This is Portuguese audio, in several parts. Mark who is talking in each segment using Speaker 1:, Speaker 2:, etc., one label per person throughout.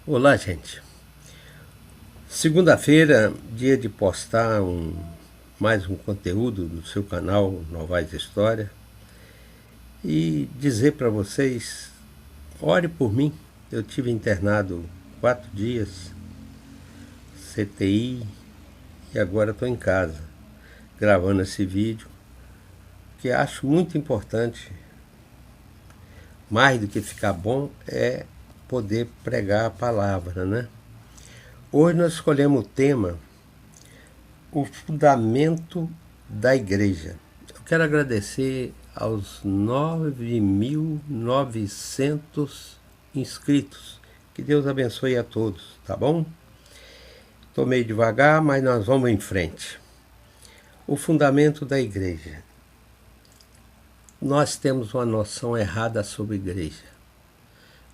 Speaker 1: Olá, gente. Segunda-feira, dia de postar mais um conteúdo do seu canal Novaes História e dizer para vocês, ore por mim. Eu tive internado 4 dias, CTI, e agora estou em casa gravando esse vídeo, que acho muito importante. Mais do que ficar bom é poder pregar a palavra, né? Hoje nós escolhemos o tema, o fundamento da igreja. Eu quero agradecer aos 9.900 inscritos. Que Deus abençoe a todos, tá bom? Estou meio devagar, mas nós vamos em frente. O fundamento da igreja. Nós temos uma noção errada sobre igreja.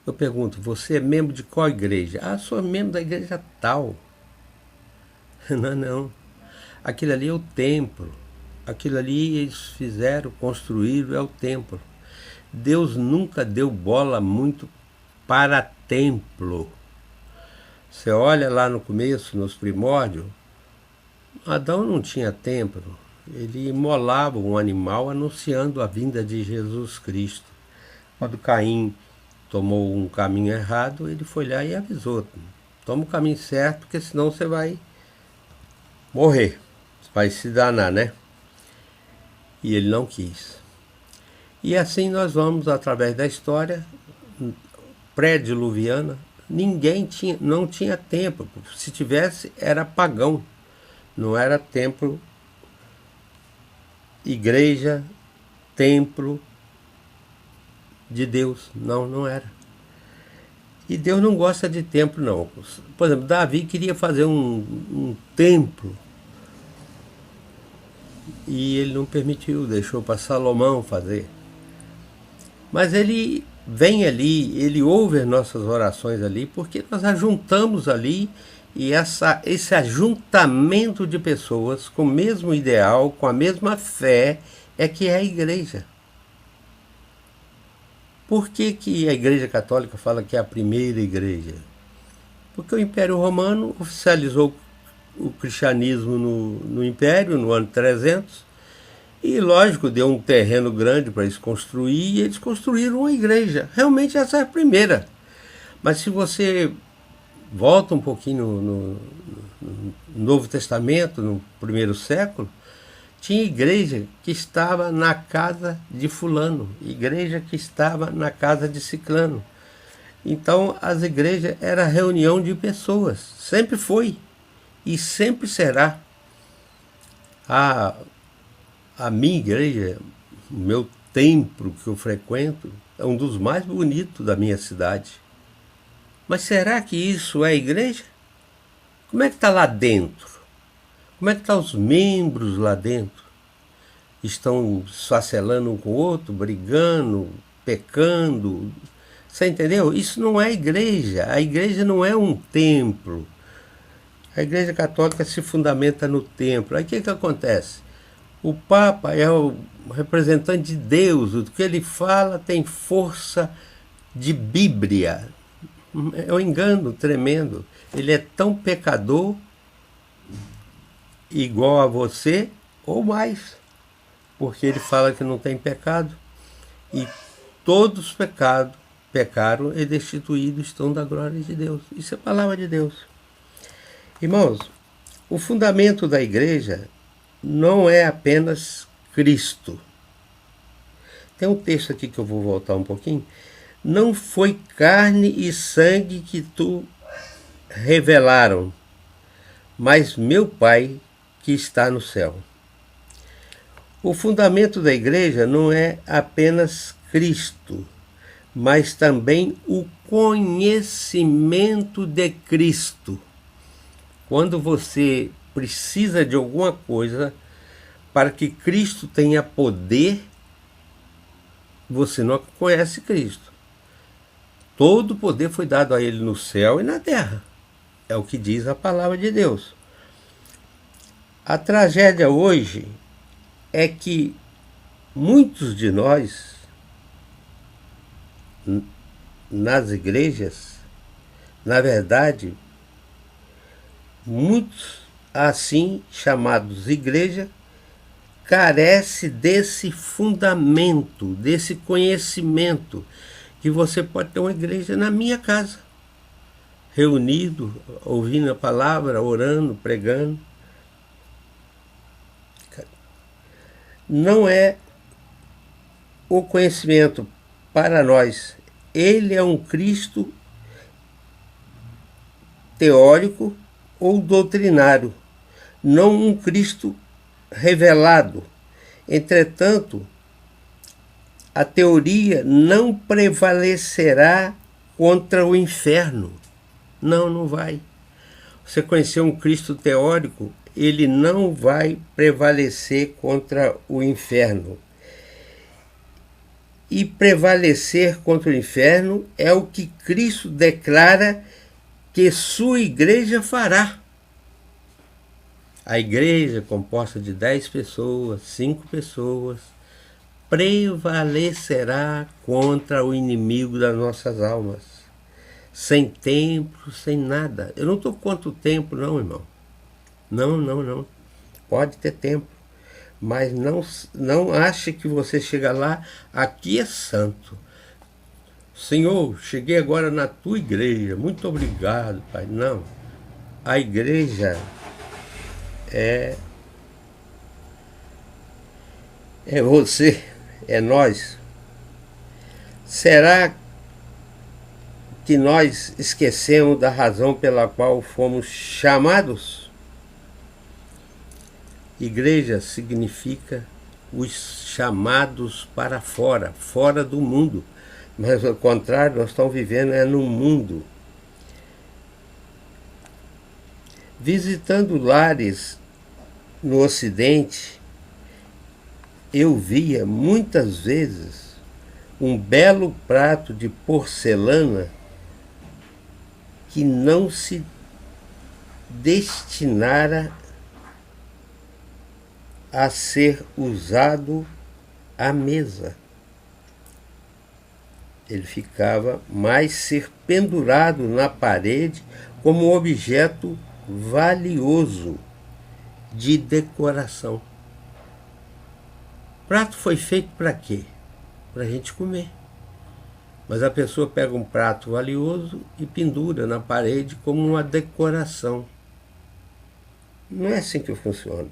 Speaker 1: Eu pergunto, você é membro de qual igreja? Ah, sou membro da igreja tal. Não. Aquilo ali é o templo. Aquilo ali eles fizeram, construíram, é o templo. Deus nunca deu bola muito para templo. Você olha lá no começo, nos primórdios, Adão não tinha templo. Ele imolava um animal anunciando a vinda de Jesus Cristo. Quando Caim tomou um caminho errado, ele foi lá e avisou: toma o caminho certo, porque senão você vai morrer, vai se danar, né? E ele não quis. E assim nós vamos, através da história pré-diluviana, não tinha templo. Se tivesse, era pagão, não era templo, igreja, templo de Deus. Não era. E Deus não gosta de templo, não. Por exemplo, Davi queria fazer um templo e ele não permitiu, deixou para Salomão fazer. Mas ele vem ali, ele ouve as nossas orações ali, porque nós ajuntamos ali, e esse ajuntamento de pessoas com o mesmo ideal, com a mesma fé, é que é a igreja. Por que a Igreja Católica fala que é a primeira igreja? Porque o Império Romano oficializou o cristianismo no Império, no ano 300, e lógico, deu um terreno grande para eles construir, e eles construíram uma igreja. Realmente essa é a primeira. Mas se você volta um pouquinho no Novo Testamento, no primeiro século, tinha igreja que estava na casa de fulano, igreja que estava na casa de ciclano. Então as igrejas eram reunião de pessoas, sempre foi e sempre será. A minha igreja, o meu templo que eu frequento, é um dos mais bonitos da minha cidade. Mas será que isso é igreja? Como é que está lá dentro? Como é que estão os membros lá dentro? Estão esfacelando um com o outro, brigando, pecando. Você entendeu? Isso não é igreja. A igreja não é um templo. A Igreja Católica se fundamenta no templo. Aí o que acontece? O Papa é o representante de Deus. O que ele fala tem força de Bíblia. É um engano tremendo. Ele é tão pecador igual a você ou mais, porque ele fala que não tem pecado, e todos os pecaram e destituídos estão da glória de Deus. Isso é a palavra de Deus. Irmãos, o fundamento da igreja não é apenas Cristo. Tem um texto aqui que eu vou voltar um pouquinho. Não foi carne e sangue que tu revelaram, mas meu Pai que está no céu. O fundamento da igreja não é apenas Cristo, mas também o conhecimento de Cristo. Quando você precisa de alguma coisa para que Cristo tenha poder, você não conhece Cristo. Todo o poder foi dado a ele no céu e na terra. É o que diz a palavra de Deus. A tragédia hoje é que muitos de nós, nas igrejas, Na verdade, muitos assim chamados igreja carece desse fundamento, desse conhecimento, que você pode ter uma igreja na minha casa, reunido, ouvindo a palavra, orando, pregando. Não é o conhecimento para nós. Ele é um Cristo teórico ou doutrinário, não um Cristo revelado. Entretanto, a teoria não prevalecerá contra o inferno. Não, não vai. Você conhecer um Cristo teórico, ele não vai prevalecer contra o inferno. E prevalecer contra o inferno é o que Cristo declara que sua igreja fará. A igreja, composta de 10 pessoas, 5 pessoas, prevalecerá contra o inimigo das nossas almas. Sem templo, sem nada. Eu não estou contra o templo, não, irmão. Não. Pode ter templo. Mas não ache que você chega lá, aqui é santo. Senhor, cheguei agora na tua igreja, muito obrigado, Pai. Não, a igreja é você, é nós. Será que nós esquecemos da razão pela qual fomos chamados? Igreja significa os chamados para fora, fora do mundo. Mas ao contrário, nós estamos vivendo no mundo. Visitando lares no Ocidente, eu via muitas vezes um belo prato de porcelana que não se destinara a ser usado à mesa. Ele ficava mais ser pendurado na parede como um objeto valioso de decoração. O prato foi feito para quê? Para a gente comer. Mas a pessoa pega um prato valioso e pendura na parede como uma decoração. Não é assim que funciona.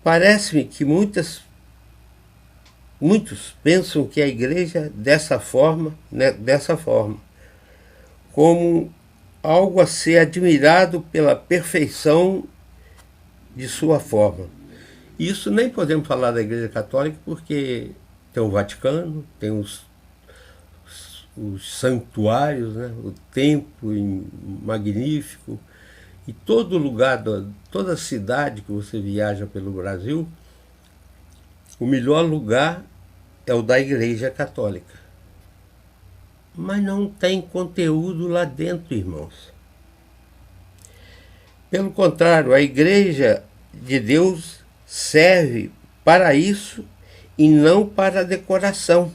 Speaker 1: Parece-me que muitos pensam que a igreja dessa forma, como algo a ser admirado pela perfeição de sua forma. Isso nem podemos falar da Igreja Católica porque tem o Vaticano, tem os santuários, né? O templo magnífico, e todo lugar, toda cidade que você viaja pelo Brasil, o melhor lugar é o da Igreja Católica. Mas não tem conteúdo lá dentro, irmãos. Pelo contrário, a Igreja de Deus serve para isso e não para a decoração.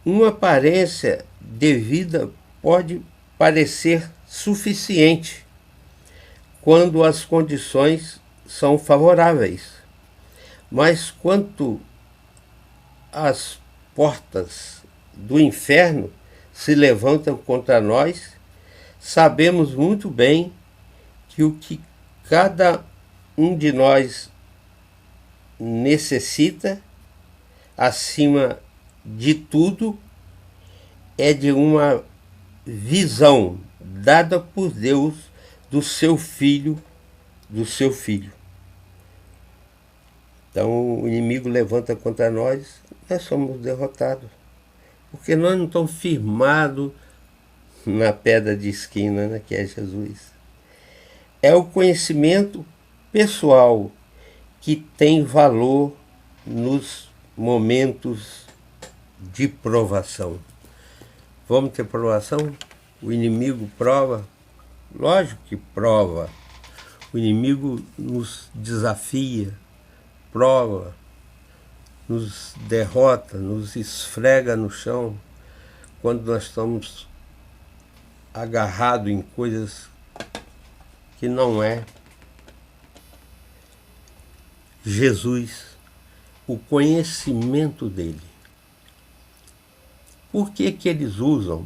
Speaker 1: Uma aparência devida pode parecer suficiente quando as condições são favoráveis. Mas quanto as portas do inferno se levantam contra nós, sabemos muito bem que o que cada um de nós necessita, acima de tudo, é de uma visão dada por Deus do seu filho. Então o inimigo levanta contra nós, nós somos derrotados. Porque nós não estamos firmados na pedra de esquina, né, que é Jesus. É o conhecimento pessoal que tem valor nos momentos de provação. Vamos ter provação? O inimigo prova? Lógico que prova. O inimigo nos desafia, prova, nos derrota, nos esfrega no chão quando nós estamos agarrado em coisas que não é Jesus, o conhecimento dele. Por que que eles usam?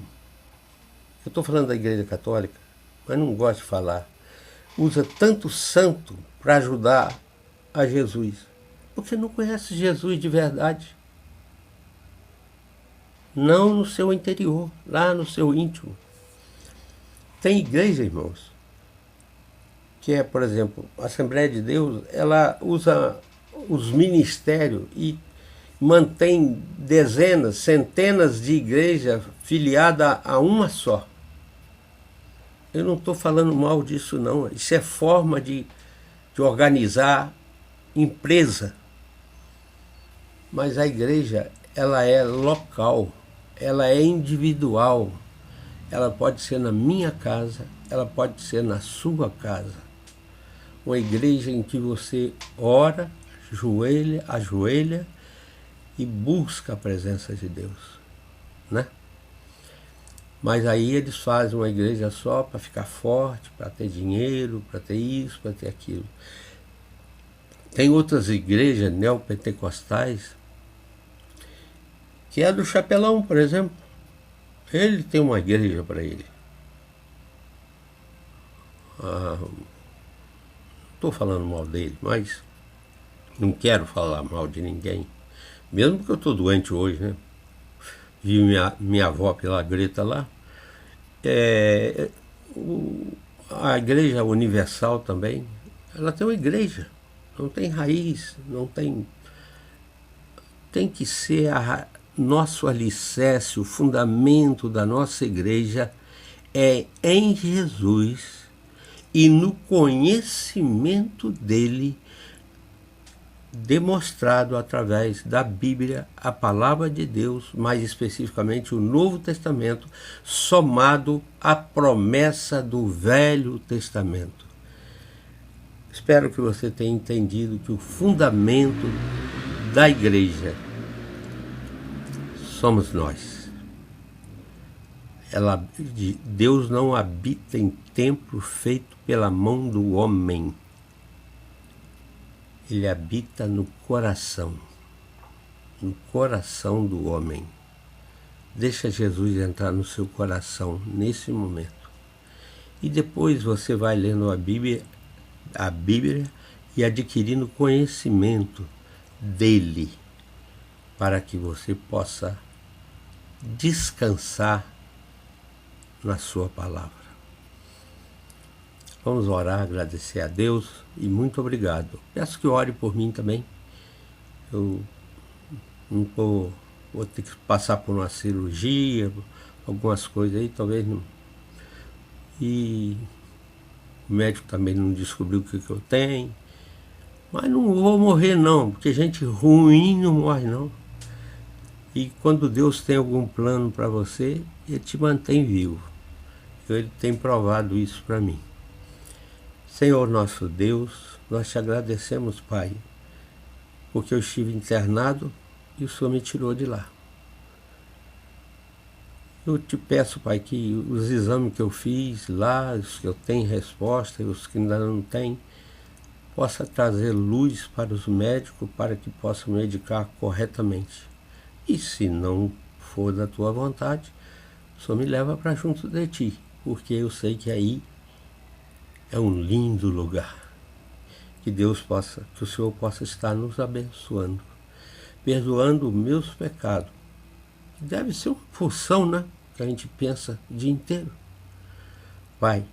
Speaker 1: Eu estou falando da Igreja Católica, mas não gosto de falar. Usa tanto santo para ajudar a Jesus. Porque não conhece Jesus de verdade. Não no seu interior, lá no seu íntimo. Tem igreja, irmãos, que é, por exemplo, a Assembleia de Deus, ela usa os ministérios e mantém dezenas, centenas de igrejas filiadas a uma só. Eu não estou falando mal disso, não. Isso é forma de organizar empresa. Mas a igreja, ela é local, ela é individual. Ela pode ser na minha casa, ela pode ser na sua casa. Uma igreja em que você ora, ajoelha e busca a presença de Deus, né? Mas aí eles fazem uma igreja só para ficar forte, para ter dinheiro, para ter isso, para ter aquilo. Tem outras igrejas neopentecostais, que é a do Chapelão, por exemplo. Ele tem uma igreja para ele. Estou falando mal dele, mas não quero falar mal de ninguém. Mesmo que eu estou doente hoje, né? Vi minha avó pela Greta lá. A Igreja Universal também, ela tem uma igreja, não tem raiz, não tem... Tem que ser nosso alicerce, o fundamento da nossa igreja é em Jesus e no conhecimento dele, demonstrado através da Bíblia, a palavra de Deus, mais especificamente o Novo Testamento, somado à promessa do Velho Testamento. Espero que você tenha entendido que o fundamento da igreja somos nós. Deus não habita em templo feito pela mão do homem. Ele habita no coração do homem. Deixa Jesus entrar no seu coração nesse momento. E depois você vai lendo a Bíblia e adquirindo conhecimento dele, para que você possa descansar na sua palavra. Vamos orar, agradecer a Deus e muito obrigado. Peço que ore por mim também. Eu não vou ter que passar por uma cirurgia, algumas coisas aí, talvez não. E o médico também não descobriu o que eu tenho. Mas não vou morrer não, porque gente ruim não morre não. E quando Deus tem algum plano para você, Ele te mantém vivo. Ele tem provado isso para mim. Senhor nosso Deus, nós te agradecemos, Pai, porque eu estive internado e o Senhor me tirou de lá. Eu te peço, Pai, que os exames que eu fiz lá, os que eu tenho resposta e os que ainda não têm, possa trazer luz para os médicos, para que possam medicar corretamente. E se não for da tua vontade, o Senhor me leva para junto de ti, porque eu sei que aí é um lindo lugar. Que o Senhor possa estar nos abençoando, perdoando os meus pecados. Deve ser uma função, né? Que a gente pensa o dia inteiro. Pai,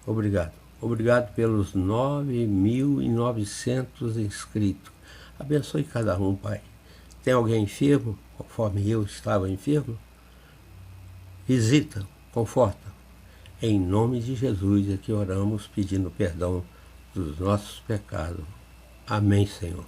Speaker 1: obrigado. Obrigado pelos 9.900 inscritos. Abençoe cada um, Pai. Tem alguém enfermo, conforme eu estava enfermo? Visita, conforta. Em nome de Jesus é que oramos pedindo perdão dos nossos pecados. Amém, Senhor.